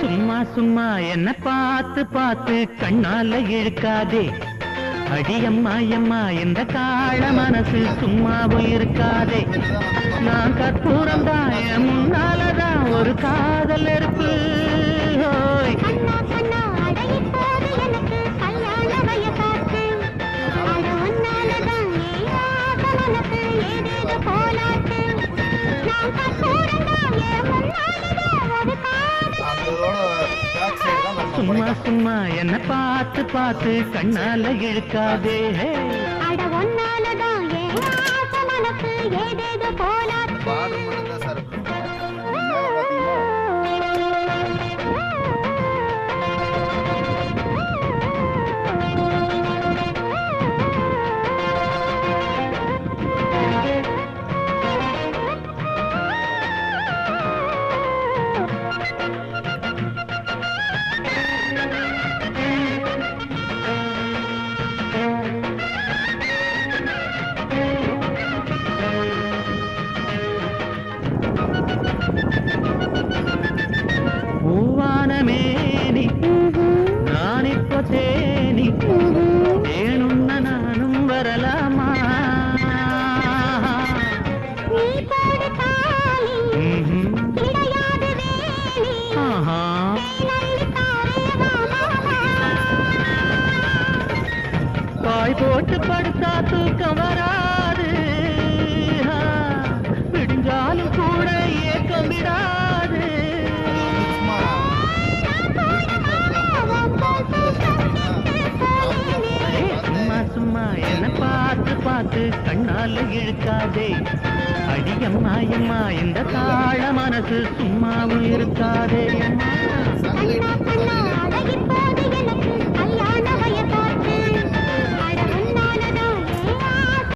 சும்மா சும்மா என்ன பார்த்து பார்த்து கண்ணால இழுக்காதே. அடியம்மா எம்மா இந்த கால மனசு சும்மாவும் இருக்காதே. நான் கற்பூரம் தான் என் முன்னாலதான் ஒரு காதல் இருப்பு. சும்மா சும்மா என்ன பார்த்து பார்த்து கண்ணால இழுக்காதே. அட ஒன்னாலதான் ஏன் ஆசை மனசு ஏதேதோ போலாச்சு. பூவானமேனி நான் இப்போ தேனி தேனுண்ண நானும் வரலாமா? பாய் போட்டு படுத்தா தூக்கம் வராது. விடிஞ்சாலும் கூட ஏக்கம் விடாது. சும்மா சும்மா என்ன பார்த்து பார்த்து கண்ணால இழுக்காதே. அடியம்மா எம்மா இந்த கால மனசு சும்மாவும் இருக்காதே.